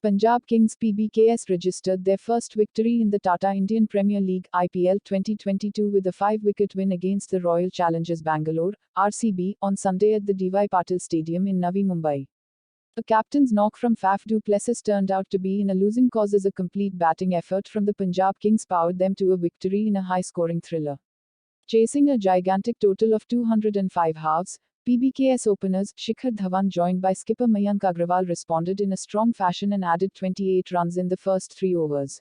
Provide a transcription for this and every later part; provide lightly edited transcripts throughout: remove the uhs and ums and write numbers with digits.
Punjab Kings PBKS registered their first victory in the Tata Indian Premier League IPL 2022 with a 5-wicket win against the Royal Challengers Bangalore (RCB) on Sunday at the D.Y. Patil Stadium in Navi Mumbai. A captain's knock from Faf du Plessis turned out to be in a losing cause as a complete batting effort from the Punjab Kings powered them to a victory in a high-scoring thriller. Chasing a gigantic total of 205 halves, PBKS openers Shikhar Dhawan joined by skipper Mayank Agrawal responded in a strong fashion and added 28 runs in the first 3 overs.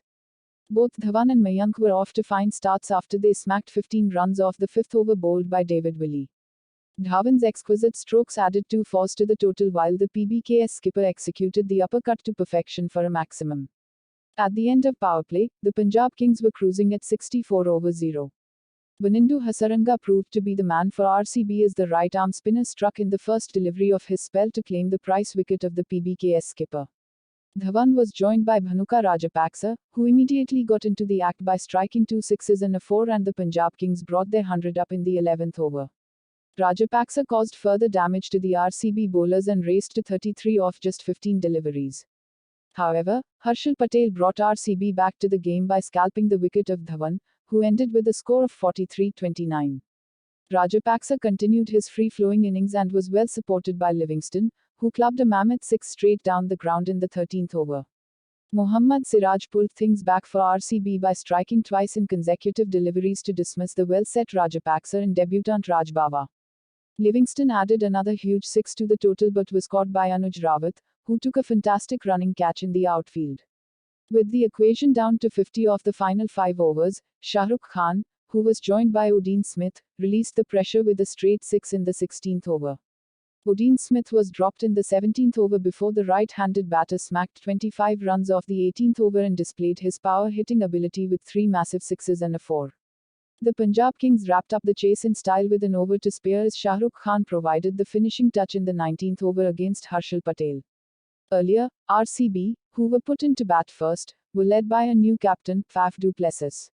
Both Dhawan and Mayank were off to fine starts after they smacked 15 runs off the 5th over bowled by David Willey. Dhawan's exquisite strokes added 2 fours to the total while the PBKS skipper executed the uppercut to perfection for a maximum. At the end of power play, the Punjab Kings were cruising at 64 over 0. Vanindu Hasaranga proved to be the man for RCB as the right-arm spinner struck in the first delivery of his spell to claim the prize wicket of the PBKS skipper. Dhawan was joined by Bhanuka Rajapaksa, who immediately got into the act by striking 2 sixes and a 4, and the Punjab Kings brought their 100 up in the 11th over. Rajapaksa caused further damage to the RCB bowlers and raced to 33 off just 15 deliveries. However, Harshal Patel brought RCB back to the game by scalping the wicket of Dhawan, who ended with a score of 43-29. Rajapaksa continued his free-flowing innings and was well supported by Livingston, who clubbed a mammoth 6 straight down the ground in the 13th over. Mohammad Siraj pulled things back for RCB by striking twice in consecutive deliveries to dismiss the well-set Rajapaksa and debutant Raj Bawa. Livingston added another huge 6 to the total but was caught by Anuj Rawat, who took a fantastic running catch in the outfield. With the equation down to 50 of the final 5 overs, Shah Rukh Khan, who was joined by Odean Smith, released the pressure with a straight 6 in the 16th over. Odean Smith was dropped in the 17th over before the right-handed batter smacked 25 runs off the 18th over and displayed his power-hitting ability with 3 massive 6s and a 4. The Punjab Kings wrapped up the chase in style with an over to spare as Shah Rukh Khan provided the finishing touch in the 19th over against Harshal Patel. Earlier, RCB, who were put in to bat first, were led by a new captain, Faf du Plessis.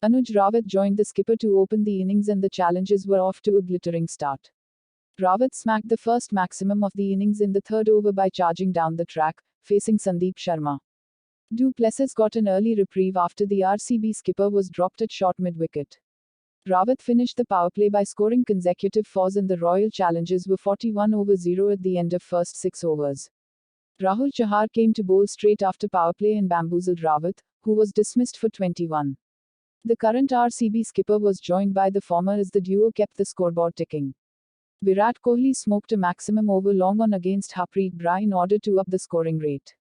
Anuj Rawat joined the skipper to open the innings and the Challengers were off to a glittering start. Rawat smacked the first maximum of the innings in the 3rd over by charging down the track, facing Sandeep Sharma. Du Plessis got an early reprieve after the RCB skipper was dropped at short mid-wicket. Rawat finished the power play by scoring consecutive 4s and the Royal Challengers were 41 over 0 at the end of first 6 overs. Rahul Chahar came to bowl straight after power play and bamboozled Rawat, who was dismissed for 21. The current RCB skipper was joined by the former as the duo kept the scoreboard ticking. Virat Kohli smoked a maximum over long on against Harpreet Brar in order to up the scoring rate.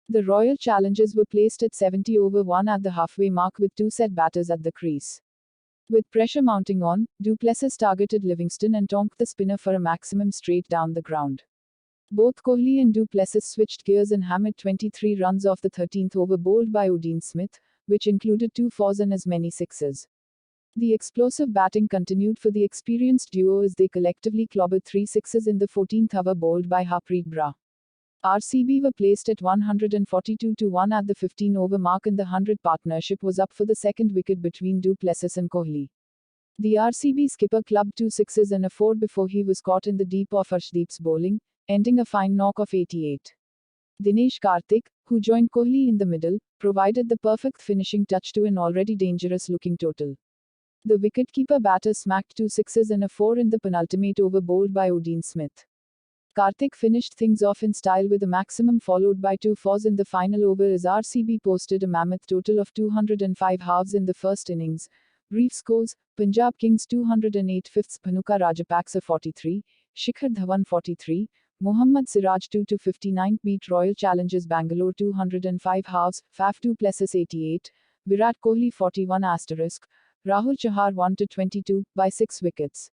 The Royal Challengers were placed at 70 over 1 at the halfway mark with 2 set batters at the crease. With pressure mounting on, Du Plessis targeted Livingston and tonked the spinner for a maximum straight down the ground. Both Kohli and Du Plessis switched gears and hammered 23 runs off the 13th over bowled by Odean Smith, which included 2 fours and as many 6s. The explosive batting continued for the experienced duo as they collectively clobbered 3 6s in the 14th over bowled by Harpreet Brar. RCB were placed at 142-1 at the 15-over mark and the 100 partnership was up for the second wicket between Du Plessis and Kohli. The RCB skipper clubbed 2 6s and a 4 before he was caught in the deep of Arshdeep's bowling, ending a fine knock of 88. Dinesh Karthik, who joined Kohli in the middle, provided the perfect finishing touch to an already dangerous-looking total. The wicketkeeper batter smacked 2 6s and a 4 in the penultimate over bowled by Odean Smith. Karthik finished things off in style with a maximum followed by 2 fours in the final over as RCB posted a mammoth total of 205 halves in the first innings. Brief scores: Punjab Kings 208 fifths, Bhanuka Rajapaksa 43, Shikhar Dhawan 43, Mohammad Siraj 2-59 beat Royal Challengers Bangalore 205 halves, Faf du Plessis 88, Virat Kohli 41 *, Rahul Chahar 1-22 by 6 wickets.